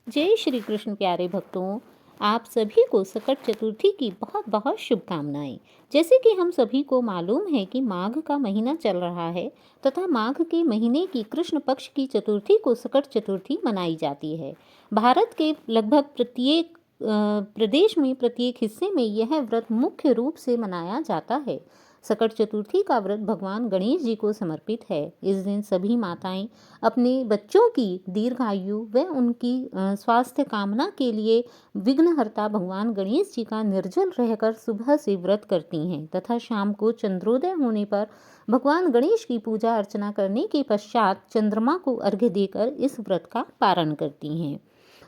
जय श्री कृष्ण प्यारे भक्तों, आप सभी को सकट चतुर्थी की बहुत बहुत शुभकामनाएं। जैसे कि हम सभी को मालूम है कि माघ का महीना चल रहा है तथा माघ के महीने की कृष्ण पक्ष की चतुर्थी को सकट चतुर्थी मनाई जाती है। भारत के लगभग प्रत्येक प्रदेश में प्रत्येक हिस्से में यह व्रत मुख्य रूप से मनाया जाता है। सकट चतुर्थी का व्रत भगवान गणेश जी को समर्पित है। इस दिन सभी माताएं अपने बच्चों की दीर्घायु व उनकी स्वास्थ्य कामना के लिए विघ्नहर्ता भगवान गणेश जी का निर्जल रहकर सुबह से व्रत करती हैं तथा शाम को चंद्रोदय होने पर भगवान गणेश की पूजा अर्चना करने के पश्चात चंद्रमा को अर्घ्य देकर इस व्रत का पारण करती हैं।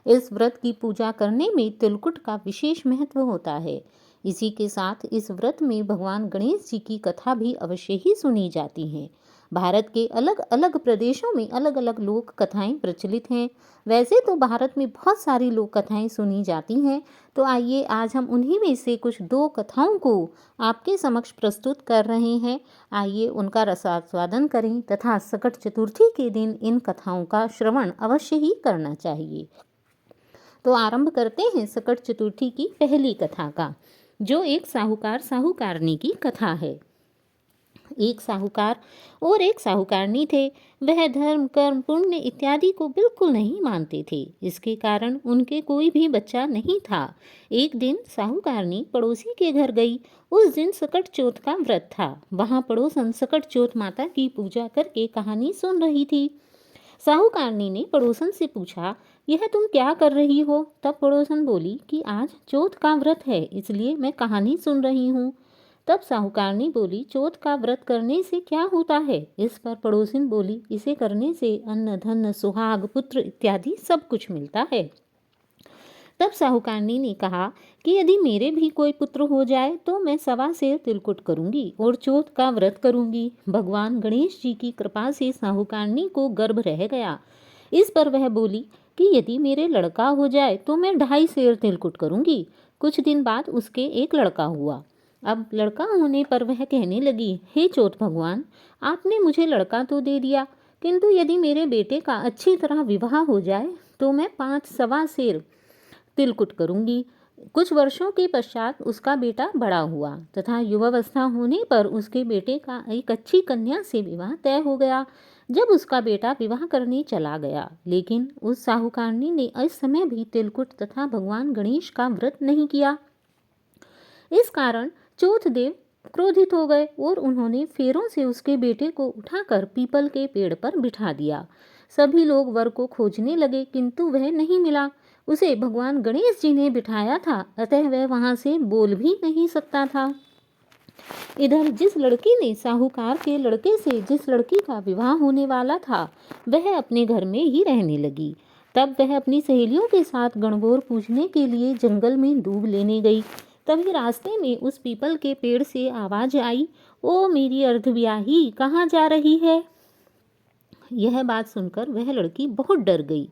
इस व्रत की पूजा करने में तिलकुट का विशेष महत्व होता है। इसी के साथ इस व्रत में भगवान गणेश जी की कथा भी अवश्य ही सुनी जाती है। भारत के अलग अलग प्रदेशों में अलग अलग लोक कथाएं प्रचलित हैं। वैसे तो भारत में बहुत सारी लोक कथाएं सुनी जाती हैं, तो आइए आज हम उन्हीं में से कुछ दो कथाओं को आपके समक्ष प्रस्तुत कर रहे हैं। आइए उनका रसास्वादन करें तथा सकट चतुर्थी के दिन इन कथाओं का श्रवण अवश्य ही करना चाहिए। तो आरंभ करते हैं सकट चतुर्थी की पहली कथा का, जो एक साहूकार साहूकारनी की कथा है। एक साहूकार और एक साहूकारनी थे। वह धर्म कर्म पुण्य इत्यादि को बिल्कुल नहीं मानते थे। इसके कारण उनके कोई भी बच्चा नहीं था। एक दिन साहूकारनी पड़ोसी के घर गई। उस दिन सकट चौथ का व्रत था। वहाँ पड़ोसन सकट चौथ माता की पूजा करके कहानी सुन रही थी। साहूकारनी ने पड़ोसन से पूछा, यह तुम क्या कर रही हो? तब पड़ोसन बोली कि आज चौथ का व्रत है, इसलिए मैं कहानी सुन रही हूँ। तब साहूकारनी बोली, चौथ का व्रत करने से क्या होता है? इस पर पड़ोसिन बोली, इसे करने से अन्न धन सुहाग पुत्र इत्यादि सब कुछ मिलता है। तब साहूकारनी ने कहा कि यदि मेरे भी कोई पुत्र हो जाए तो मैं 1.25 सेर तिलकुट करूंगी और चौथ का व्रत करूंगी। भगवान गणेश जी की कृपा से साहूकारनी को गर्भ रह गया। इस पर वह बोली कि यदि मेरे लड़का हो जाए तो मैं 2.5 सेर तिलकुट करूंगी। कुछ दिन बाद उसके एक लड़का हुआ। अब लड़का होने पर वह कहने लगी, हे चौथ भगवान, आपने मुझे लड़का तो दे दिया, किंतु यदि मेरे बेटे का अच्छी तरह विवाह हो जाए तो मैं 5.25 सेर तिलकुट करूंगी। कुछ वर्षों के पश्चात उसका बेटा बड़ा हुआ तथा युवावस्था होने पर उसके बेटे का एक अच्छी कन्या से विवाह तय हो गया। जब उसका बेटा विवाह करने चला गया, लेकिन उस साहूकारनी ने इस समय भी तिलकुट तथा भगवान गणेश का व्रत नहीं किया। इस कारण चौथ देव क्रोधित हो गए और उन्होंने फेरों से उसके बेटे को उठाकर पीपल के पेड़ पर बिठा दिया। सभी लोग वर को खोजने लगे, किंतु वह नहीं मिला। उसे भगवान गणेश जी ने बिठाया था, अतः वह वहां से बोल भी नहीं सकता था। इधर जिस लड़की ने साहूकार के लड़के से जिस लड़की का विवाह होने वाला था, वह अपने घर में ही रहने लगी। तब वह अपनी सहेलियों के साथ गणगौर पूजने के लिए जंगल में डूब लेने गई। तभी रास्ते में उस पीपल के पेड़ से आवाज आई, ओ मेरी अर्धव्याही, कहाँ जा रही है? यह बात सुनकर वह लड़की बहुत डर गई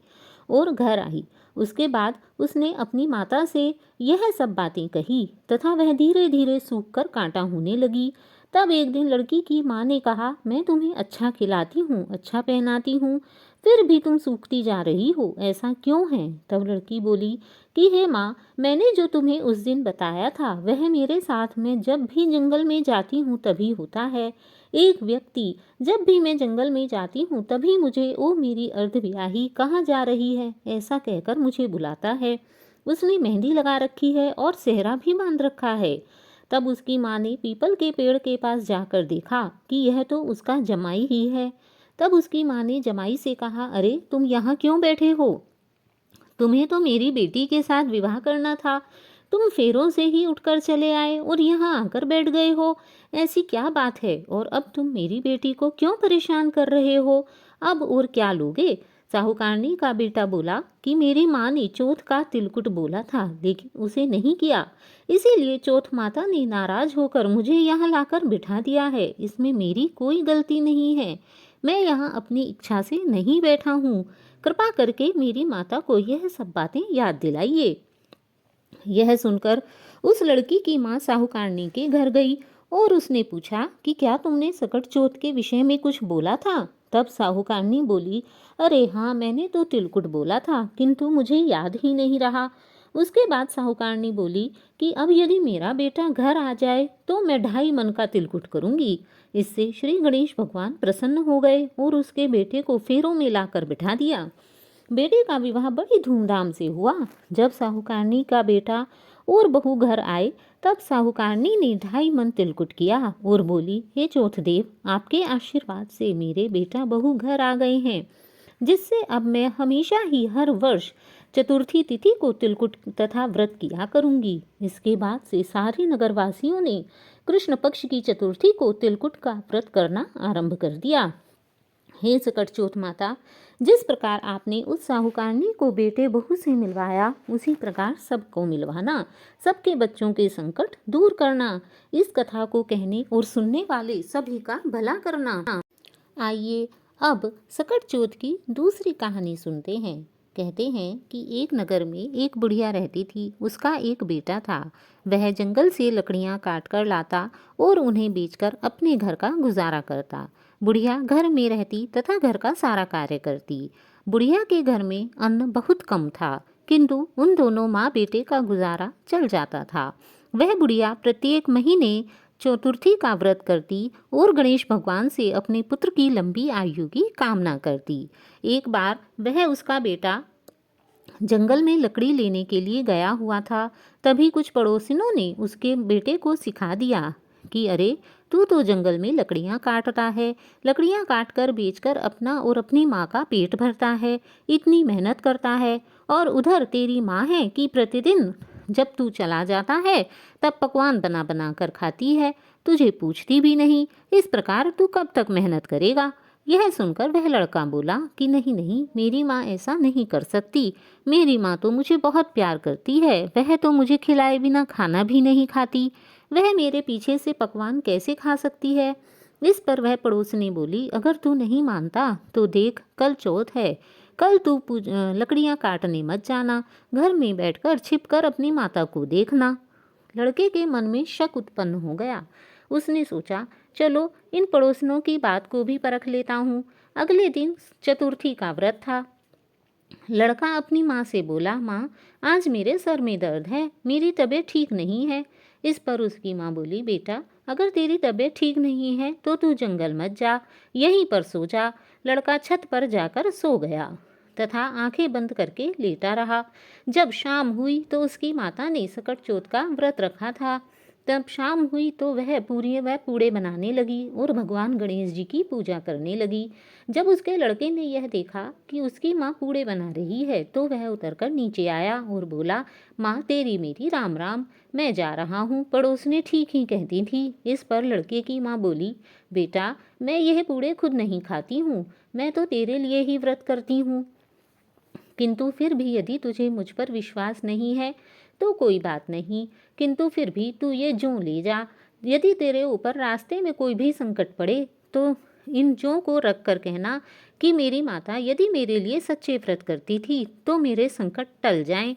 और घर आई। उसके बाद उसने अपनी माता से यह सब बातें कही तथा वह धीरे धीरे सूखकर कांटा होने लगी। तब एक दिन लड़की की माँ ने कहा, मैं तुम्हें अच्छा खिलाती हूँ, अच्छा पहनाती हूँ, फिर भी तुम सूखती जा रही हो, ऐसा क्यों है? तब लड़की बोली कि हे माँ, मैंने जो तुम्हें उस दिन बताया था वह मेरे साथ में जब भी जंगल में जाती हूँ तभी होता है। एक व्यक्ति जब भी मैं जंगल में जाती हूँ तभी मुझे, ओ मेरी अर्धव्याही, कहाँ जा रही है, ऐसा कहकर मुझे बुलाता है। उसने मेहंदी लगा रखी है और सेहरा भी बांध रखा है। तब उसकी माँ ने पीपल के पेड़ के पास जाकर देखा कि यह तो उसका जमाई ही है। तब उसकी माँ ने जमाई से कहा, अरे तुम यहाँ क्यों बैठे हो? तुम्हें तो मेरी बेटी के साथ विवाह करना था। तुम फेरों से ही उठकर चले आए और यहाँ आकर बैठ गए हो। ऐसी क्या बात है? और अब तुम मेरी बेटी को क्यों परेशान कर रहे हो? अब और क्या लोगे? साहूकारनी का बेटा बोला कि मेरी माँ ने चौथ का तिलकुट बोला था, लेकिन उसे नहीं किया, इसीलिए चौथ माता ने नाराज होकर मुझे यहाँ लाकर बिठा दिया है। इसमें मेरी कोई गलती नहीं है। मैं यहाँ अपनी इच्छा से नहीं बैठा हूँ। कृपा करके मेरी माता को यह सब बातें याद दिलाइए। यह सुनकर उस लड़की की माँ साहूकारनी के घर गई और उसने पूछा कि क्या तुमने सकट चौथ के विषय में कुछ बोला था? तब साहूकारनी बोली, अरे हाँ, मैंने तो तिलकुट बोला था, किंतु मुझे याद ही नहीं रहा। उसके बाद साहूकारनी बोली कि अब यदि मेरा बेटा घर आ जाए तो मैं 2.5 मन का तिलकुट करूंगी। इससे श्री गणेश भगवान प्रसन्न हो गए और उसके बेटे को फेरों में लाकर बिठा दिया। बेटे का विवाह बड़ी धूमधाम से हुआ। जब साहूकारनी का बेटा और बहू घर आए तब साहूकारनी ने 2.5 मन तिलकुट किया और बोली, हे चौथदेव, आपके आशीर्वाद से मेरे बेटा बहू घर आ गए हैं, जिससे अब मैं हमेशा ही हर वर्ष चतुर्थी तिथि को तिलकुट तथा व्रत किया करूंगी। इसके बाद से सारे नगरवासियों ने कृष्ण पक्ष की चतुर्थी को तिलकुट का व्रत करना आरंभ कर दिया। हे सकटचोथ माता, जिस प्रकार आपने उस साहूकारनी को बेटे बहू से मिलवाया, उसी प्रकार सबको मिलवाना, सबके बच्चों के संकट दूर करना, इस कथा को कहने और सुनने वाले सभी का भला करना। आइए अब सकटचोथ की दूसरी कहानी सुनते हैं। कहते हैं कि एक नगर में एक बुढ़िया रहती थी। उसका एक बेटा था। वह जंगल से लकड़ियां काट कर लाता और उन्हें बेचकर अपने घर का गुजारा करता। बुढ़िया घर में रहती तथा घर का सारा कार्य करती। बुढ़िया के घर में अन्न बहुत कम था, किंतु उन दोनों माँ बेटे का गुजारा चल जाता था। वह बुढ़िया प्रत्येक महीने चतुर्थी का व्रत करती और गणेश भगवान से अपने पुत्र की लंबी आयु की कामना करती। एक बार वह उसका बेटा जंगल में लकड़ी लेने के लिए गया हुआ था। तभी कुछ पड़ोसिनों ने उसके बेटे को सिखा दिया कि अरे, तू तो जंगल में लकड़ियाँ काटता है, लकड़ियाँ काट कर बेचकर अपना और अपनी माँ का पेट भरता है, इतनी मेहनत करता है, और उधर तेरी माँ है कि प्रतिदिन जब तू चला जाता है तब पकवान बना बना कर खाती है, तुझे पूछती भी नहीं। इस प्रकार तू कब तक मेहनत करेगा? यह सुनकर वह लड़का बोला कि नहीं नहीं, मेरी माँ ऐसा नहीं कर सकती। मेरी माँ तो मुझे बहुत प्यार करती है, वह तो मुझे खिलाए बिना खाना भी नहीं खाती, वह मेरे पीछे से पकवान कैसे खा सकती है? इस पर वह पड़ोसनी बोली, अगर तू नहीं मानता तो देख, कल चौथ है, कल तू लकड़ियाँ काटने मत जाना, घर में बैठकर छिपकर अपनी माता को देखना। लड़के के मन में शक उत्पन्न हो गया। उसने सोचा, चलो इन पड़ोसनों की बात को भी परख लेता हूँ। अगले दिन चतुर्थी का व्रत था। लड़का अपनी माँ से बोला, माँ, आज मेरे सर में दर्द है, मेरी तबीयत ठीक नहीं है। इस पर उसकी माँ बोली, बेटा, अगर तेरी तबीयत ठीक नहीं है तो तू जंगल मत जा, यहीं पर सो जा। लड़का छत पर जाकर सो गया तथा आंखें बंद करके लेटा रहा। जब शाम हुई तो उसकी माता ने सकटचोथ का व्रत रखा था। तब शाम हुई तो वह पूड़े बनाने लगी और भगवान गणेश जी की पूजा करने लगी। जब उसके लड़के ने यह देखा कि उसकी माँ पूड़े बना रही है तो वह उतरकर नीचे आया और बोला, माँ, तेरी मेरी राम राम, मैं जा रहा हूँ, पड़ोसने ठीक ही कहती थी। इस पर लड़के की माँ बोली, बेटा, मैं यह पूड़े खुद नहीं खाती हूँ, मैं तो तेरे लिए ही व्रत करती हूँ, किंतु फिर भी यदि तुझे मुझ पर विश्वास नहीं है तो कोई बात नहीं, किंतु फिर भी तू ये जौ ले जा। यदि तेरे ऊपर रास्ते में कोई भी संकट पड़े तो इन जौ को रख कर कहना कि मेरी माता यदि मेरे लिए सच्चे व्रत करती थी तो मेरे संकट टल जाएं।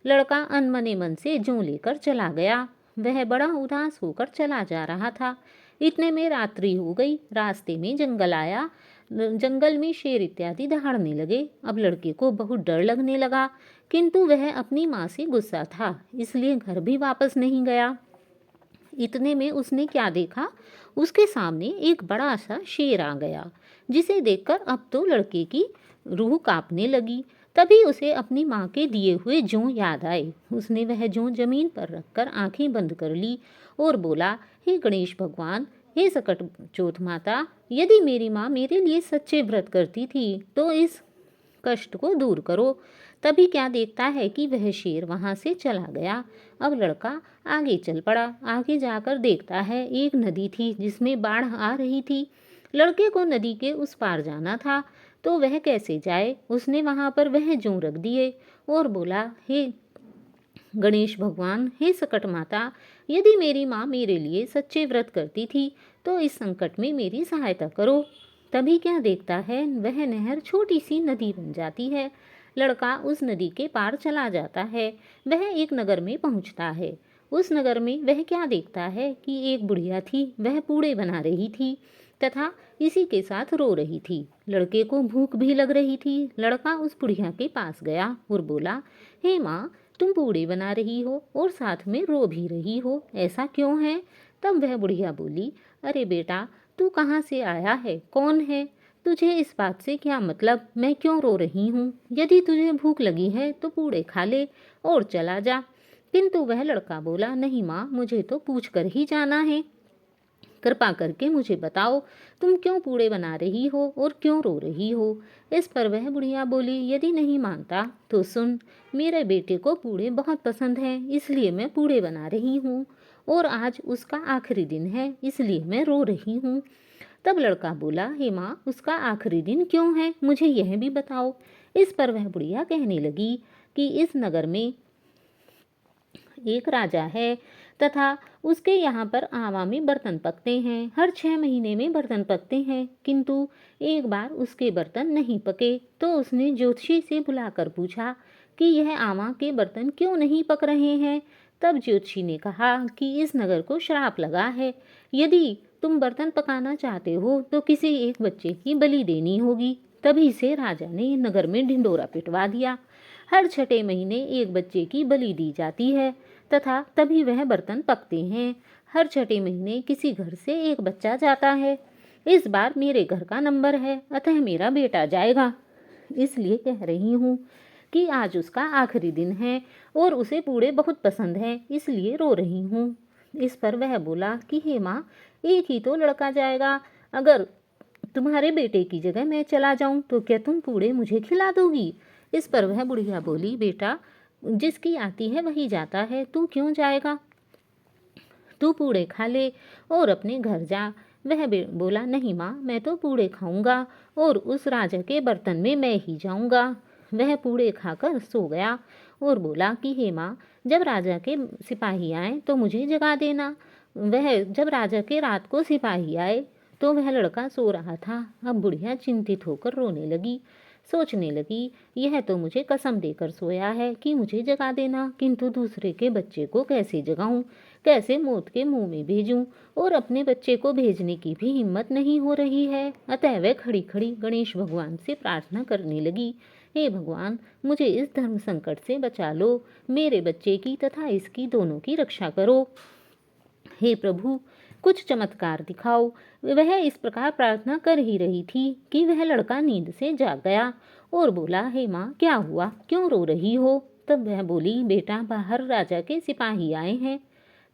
लड़का अनमने मन से जौ लेकर चला गया। वह बड़ा उदास होकर चला जा रहा था। इतने में रात्रि हो गई। रास्ते में जंगल आया। जंगल में शेर इत्यादि दहाड़ने लगे। अब लड़के को बहुत डर लगने लगा, किंतु वह अपनी माँ से गुस्सा था, इसलिए घर भी वापस नहीं गया। इतने में उसने क्या देखा, उसके सामने एक बड़ा सा शेर आ गया, जिसे देखकर अब तो लड़के की रूह कांपने लगी। तभी उसे अपनी माँ के दिए हुए जौ याद आए। उसने वह जौ जमीन पर रखकर आंखें बंद कर ली और बोला, हे गणेश भगवान, हे सकटचोथ माता, यदि मेरी माँ मेरे लिए सच्चे व्रत करती थी तो इस कष्ट को दूर करो। तभी क्या देखता है कि वह शेर वहाँ से चला गया। अब लड़का आगे चल पड़ा। आगे जाकर देखता है एक नदी थी जिसमें बाढ़ आ रही थी। लड़के को नदी के उस पार जाना था तो वह कैसे जाए। उसने वहाँ पर वह जौ रख दिए और बोला, हे गणेश भगवान, हे सकट माता, यदि मेरी माँ मेरे लिए सच्चे व्रत करती थी तो इस संकट में मेरी सहायता करो। तभी क्या देखता है, वह नहर छोटी सी नदी बन जाती है। लड़का उस नदी के पार चला जाता है। वह एक नगर में पहुंचता है। उस नगर में वह क्या देखता है कि एक बुढ़िया थी, वह पूड़े बना रही थी। तथा इसी के साथ रो रही थी। लड़के को भूख भी लग रही थी। लड़का उस बुढ़िया के पास गया और बोला, हे माँ, तुम पूड़े बना रही हो और साथ में रो भी रही हो, ऐसा क्यों है? तब वह बुढ़िया बोली, अरे बेटा, तू कहाँ से आया है, कौन है? तुझे इस बात से क्या मतलब मैं क्यों रो रही हूँ? यदि तुझे भूख लगी है तो पूड़े खा ले और चला जा। किंतु वह लड़का बोला, नहीं माँ, मुझे तो पूछ कर ही जाना है। कृपा करके मुझे बताओ, तुम क्यों पूड़े बना रही हो और क्यों रो रही हो? इस पर वह बुढ़िया बोली, यदि नहीं मानता तो सुन, मेरे बेटे को पूड़े बहुत पसंद हैं, इसलिए मैं पूड़े बना रही हूँ और आज उसका आखिरी दिन है, इसलिए मैं रो रही हूँ। तब लड़का बोला, हे माँ, उसका आखिरी दिन क्यों है, मुझे यह भी बताओ। इस पर वह बुढ़िया कहने लगी कि इस नगर में एक राजा है तथा उसके यहाँ पर आवा में बर्तन पकते हैं। हर 6 महीने में बर्तन पकते हैं, किंतु एक बार उसके बर्तन नहीं पके तो उसने ज्योतिषी से बुलाकर पूछा कि यह आवा के बर्तन क्यों नहीं पक रहे हैं। तब ज्योतिषी ने कहा कि इस नगर को श्राप लगा है, यदि तुम बर्तन पकाना चाहते हो तो किसी एक बच्चे की बलि देनी होगी। तभी से राजा ने नगर में ढिंडोरा पिटवा दिया। हर 6 महीने एक बच्चे की बलि दी जाती है तथा तभी वह बर्तन पकते हैं। हर 6 महीने किसी घर से एक बच्चा जाता है। इस बार मेरे घर का नंबर है, अतः मेरा बेटा जाएगा। इसलिए कह रही हूँ कि आज उसका आखिरी दिन है और उसे पूड़े बहुत पसंद हैं, इसलिए रो रही हूँ। इस पर वह बोला कि हे माँ, एक ही तो लड़का जाएगा, अगर तुम्हारे बेटे की जगह मैं चला जाऊं तो क्या तुम पूड़े मुझे खिला दोगी? इस पर वह बुढ़िया बोली, बेटा, जिसकी आती है वही जाता है, तू क्यों जाएगा? तू पूड़े खा ले और अपने घर जा। वह बोला, नहीं माँ, मैं तो पूड़े खाऊंगा और उस राजा के बर्तन में मैं ही जाऊंगा। वह पूड़े खाकर सो गया और बोला कि हे माँ, जब राजा के सिपाही आए तो मुझे जगा देना। वह जब राजा के रात को सिपाही आए तो वह लड़का सो रहा था। अब बुढ़िया चिंतित होकर रोने लगी, सोचने लगी, यह तो मुझे कसम देकर सोया है कि मुझे जगा देना, किंतु दूसरे के बच्चे को कैसे जगाऊं, कैसे मौत के मुंह में भेजूं, और अपने बच्चे को भेजने की भी हिम्मत नहीं हो रही है। अतः वह खड़ी खड़ी गणेश भगवान से प्रार्थना करने लगी, हे भगवान, मुझे इस धर्म संकट से बचा लो, मेरे बच्चे की तथा इसकी दोनों की रक्षा करो। हे प्रभु, कुछ चमत्कार दिखाओ। वह इस प्रकार प्रार्थना कर ही रही थी कि वह लड़का नींद से जाग गया और बोला, हे माँ, क्या हुआ, क्यों रो रही हो? तब वह बोली, बेटा, बाहर राजा के सिपाही आए हैं।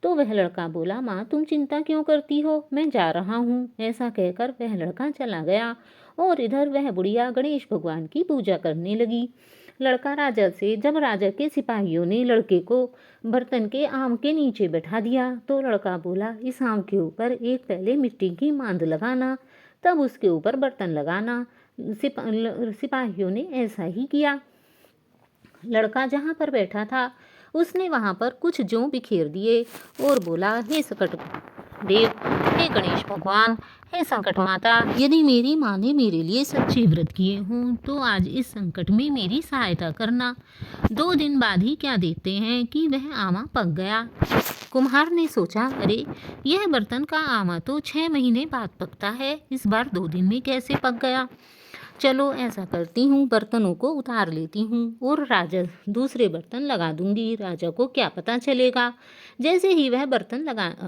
तो वह लड़का बोला, माँ, तुम चिंता क्यों करती हो, मैं जा रहा हूँ। ऐसा कहकर वह लड़का चला गया और इधर वह बुढ़िया गणेश भगवान की पूजा करने लगी। लड़का राजा से जब राजा के सिपाहियों ने लड़के को बर्तन के आम के नीचे बैठा दिया तो लड़का बोला, इस आम के ऊपर एक पहले मिट्टी की मांद लगाना, तब उसके ऊपर बर्तन लगाना। सिपाहियों ने ऐसा ही किया। लड़का जहाँ पर बैठा था उसने वहाँ पर कुछ जौ बिखेर दिए और बोला, हे सकट देव, हे गणेश भगवान, हे संकट माता, यदि मेरी माँ ने मेरे लिए सच्चे व्रत किए हों तो आज इस संकट में मेरी सहायता करना। 2 दिन बाद ही क्या देखते हैं कि वह आमा पक गया। कुम्हार ने सोचा, अरे, यह बर्तन का आमा तो 6 महीने बाद पकता है, इस बार 2 दिन में कैसे पक गया? चलो ऐसा करती हूँ, बर्तनों को उतार लेती हूँ और राजा दूसरे बर्तन लगा दूंगी, राजा को क्या पता चलेगा। जैसे ही वह बर्तन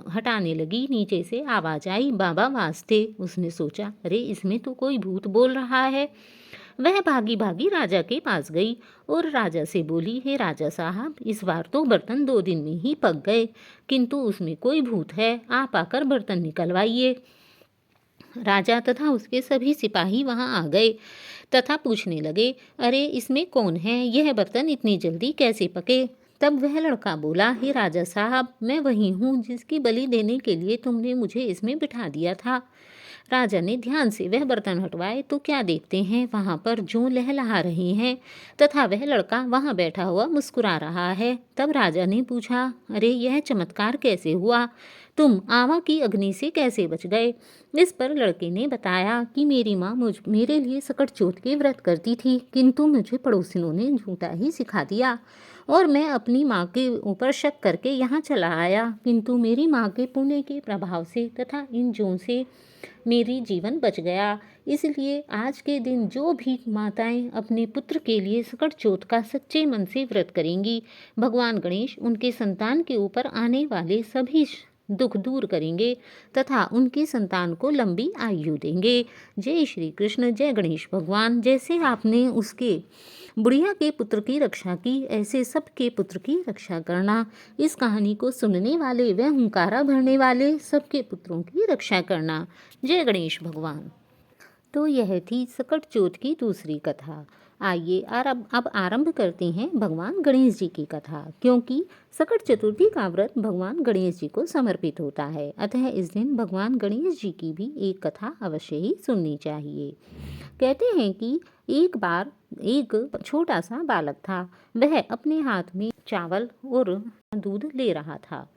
हटाने लगी, नीचे से आवाज आई, बाबा वास्ते। उसने सोचा, अरे, इसमें तो कोई भूत बोल रहा है। वह भागी भागी राजा के पास गई और राजा से बोली, हे राजा साहब, इस बार तो बर्तन 2 दिन में ही पक गए, किंतु उसमें कोई भूत है, आप आकर बर्तन निकलवाइए। राजा तथा उसके सभी सिपाही वहां आ गए तथा पूछने लगे, अरे, इसमें कौन है, यह बर्तन इतनी जल्दी कैसे पके? तब वह लड़का बोला, हे राजा साहब, मैं वही हूँ जिसकी बलि देने के लिए तुमने मुझे इसमें बिठा दिया था। राजा ने ध्यान से वह बर्तन हटवाए तो क्या देखते हैं, वहाँ पर जौ लहलहा रही हैं तथा वह लड़का वहाँ बैठा हुआ मुस्कुरा रहा है। तब राजा ने पूछा, अरे, यह चमत्कार कैसे हुआ, तुम आवा की अग्नि से कैसे बच गए? इस पर लड़के ने बताया कि मेरी माँ मेरे लिए सकट चौथ के व्रत करती थी, किंतु मुझे पड़ोसिनों ने झूठा ही सिखा दिया और मैं अपनी माँ के ऊपर शक करके यहाँ चला आया, किंतु मेरी माँ के पुण्य के प्रभाव से तथा इन जौ से मेरी जीवन बच गया। इसलिए आज के दिन जो भी माताएं अपने पुत्र के लिए सकट चौथ का सच्चे मन से व्रत करेंगी, भगवान गणेश उनके संतान के ऊपर आने वाले सभी दुख दूर करेंगे तथा उनकी संतान को लंबी आयु देंगे। जय श्री कृष्ण। जय गणेश भगवान। जैसे आपने उसके बुढ़िया के पुत्र की रक्षा की, ऐसे सबके पुत्र की रक्षा करना। इस कहानी को सुनने वाले व हुंकारा भरने वाले सबके पुत्रों की रक्षा करना। जय गणेश भगवान। तो यह थी सकट चौथ की दूसरी कथा। आइए अब आरंभ करते हैं भगवान गणेश जी की कथा, क्योंकि सकट चतुर्थी का व्रत भगवान गणेश जी को समर्पित होता है। अतः इस दिन भगवान गणेश जी की भी एक कथा अवश्य ही सुननी चाहिए। कहते हैं कि एक बार एक छोटा सा बालक था। वह अपने हाथ में चावल और दूध ले रहा था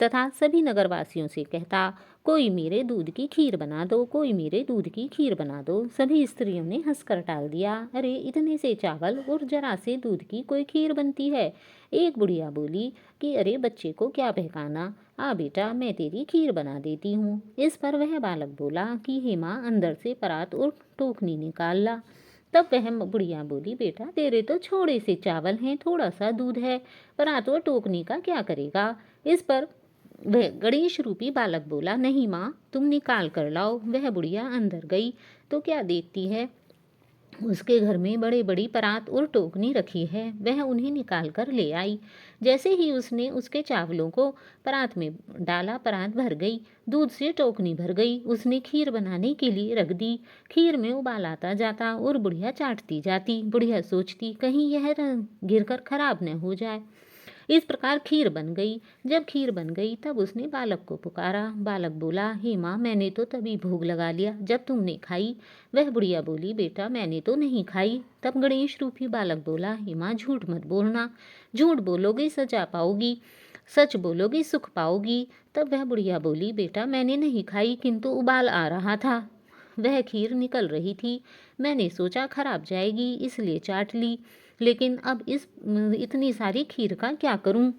तथा सभी नगरवासियों से कहता, कोई मेरे दूध की खीर बना दो, कोई मेरे दूध की खीर बना दो। सभी स्त्रियों ने हंसकर टाल दिया, अरे इतने से चावल और जरा से दूध की कोई खीर बनती है। एक बुढ़िया बोली कि अरे बच्चे को क्या बहकाना, आ बेटा मैं तेरी खीर बना देती हूँ। इस पर वह बालक बोला कि हे माँ, अंदर से परात और टोकनी निकाल ला। तब वह बुढ़िया बोली, बेटा तेरे तो छोड़े से चावल हैं, थोड़ा सा दूध है, परात और टोकनी का क्या करेगा। इस पर वह गणेश रूपी बालक बोला, नहीं माँ, तुम निकाल कर लाओ। वह बुढ़िया अंदर गई तो क्या देखती है, उसके घर में बड़े बड़ी परात और टोकनी रखी है। वह उन्हें निकाल कर ले आई। जैसे ही उसने उसके चावलों को परात में डाला, परात भर गई, दूध से टोकनी भर गई। उसने खीर बनाने के लिए रख दी। खीर में उबाल आता जाता और बुढ़िया चाटती जाती। बुढ़िया सोचती, कहीं यह गिरकर खराब न हो जाए। इस प्रकार खीर बन गई। जब खीर बन गई तब उसने बालक को पुकारा। बालक बोला, हे माँ, मैंने तो तभी भोग लगा लिया जब तुमने खाई। वह बुढ़िया बोली, बेटा मैंने तो नहीं खाई। तब गणेश रूपी बालक बोला, हे माँ, झूठ मत बोलना, झूठ बोलोगी सजा पाओगी, सच बोलोगी सुख पाओगी। तब वह बुढ़िया बोली, बेटा मैंने नहीं खाई, किंतु उबाल आ रहा था, वह खीर निकल रही थी, मैंने सोचा खराब जाएगी इसलिए चाट ली, लेकिन अब इतनी सारी खीर का क्या करूं।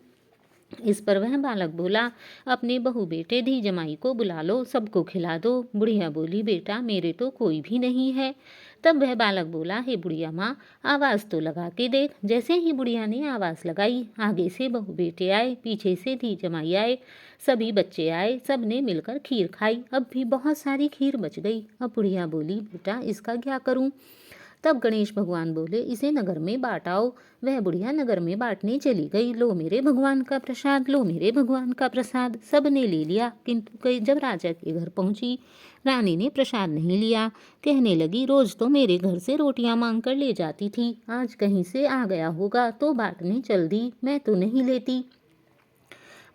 इस पर वह बालक बोला, अपने बहू बेटे धी जमाई को बुला लो, सबको खिला दो। बुढ़िया बोली, बेटा मेरे तो कोई भी नहीं है। तब वह बालक बोला, हे बुढ़िया माँ, आवाज़ तो लगा के देख। जैसे ही बुढ़िया ने आवाज़ लगाई, आगे से बहू बेटे आए, पीछे से धी जमाई आए, सभी बच्चे आए, सब ने मिलकर खीर खाई। अब भी बहुत सारी खीर बच गई। अब बुढ़िया बोली, बेटा इसका क्या करूं। तब गणेश भगवान बोले, इसे नगर में बांट आओ। वह बुढ़िया नगर में बांटने चली गई। लो मेरे भगवान का प्रसाद, लो मेरे भगवान का प्रसाद। सब ने ले लिया, किंतु जब राजा के घर पहुंची, रानी ने प्रसाद नहीं लिया। कहने लगी, रोज तो मेरे घर से रोटियां मांग कर ले जाती थी, आज कहीं से आ गया होगा तो बांटने चल दी, मैं तो नहीं लेती।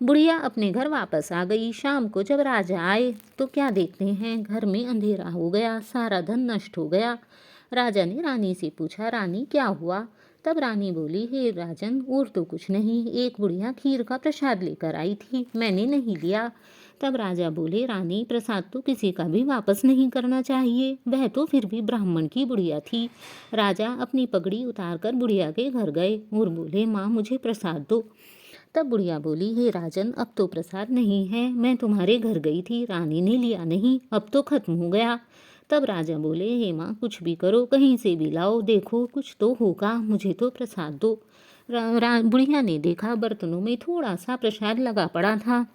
बुढ़िया अपने घर वापस आ गई। शाम को जब राजा आए तो क्या देखते हैं, घर में अंधेरा हो गया, सारा धन नष्ट हो गया। राजा ने रानी से पूछा, रानी क्या हुआ। तब रानी बोली, हे राजन, और तो कुछ नहीं, एक बुढ़िया खीर का प्रसाद लेकर आई थी, मैंने नहीं लिया। तब राजा बोले, रानी प्रसाद तो किसी का भी वापस नहीं करना चाहिए, वह तो फिर भी ब्राह्मण की बुढ़िया थी। राजा अपनी पगड़ी उतारकर बुढ़िया के घर गए और बोले, माँ मुझे प्रसाद दो। तब बुढ़िया बोली, हे राजन, अब तो प्रसाद नहीं है, मैं तुम्हारे घर गई थी, रानी ने लिया नहीं, अब तो खत्म हो गया। तब राजा बोले, हे माँ, कुछ भी करो, कहीं से भी लाओ, देखो कुछ तो होगा, मुझे तो प्रसाद दो। बुढ़िया ने देखा, बर्तनों में थोड़ा सा प्रसाद लगा पड़ा था।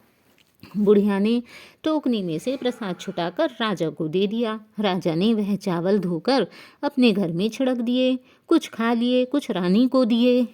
बुढ़िया ने टोकनी में से प्रसाद छुटाकर राजा को दे दिया। राजा ने वह चावल धोकर अपने घर में छिड़क दिए, कुछ खा लिए, कुछ रानी को दिए।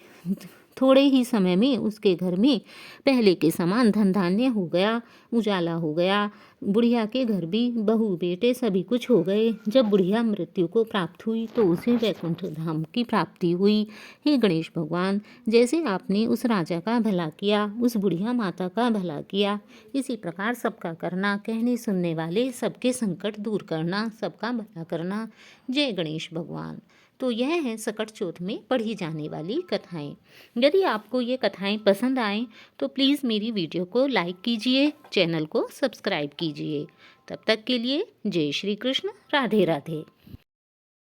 थोड़े ही समय में उसके घर में पहले के समान धन धान्य हो गया, उजाला हो गया। बुढ़िया के घर भी बहू बेटे सभी कुछ हो गए। जब बुढ़िया मृत्यु को प्राप्त हुई तो उसे वैकुंठ धाम की प्राप्ति हुई। हे गणेश भगवान, जैसे आपने उस राजा का भला किया, उस बुढ़िया माता का भला किया, इसी प्रकार सबका करना, कहने सुनने वाले सबके संकट दूर करना, सबका भला करना। जय गणेश भगवान। तो यह है सकट चौथ में पढ़ी जाने वाली कथाएं। यदि आपको ये कथाएं पसंद आएं तो प्लीज़ मेरी वीडियो को लाइक कीजिए, चैनल को सब्सक्राइब कीजिए। तब तक के लिए जय श्री कृष्ण, राधे राधे।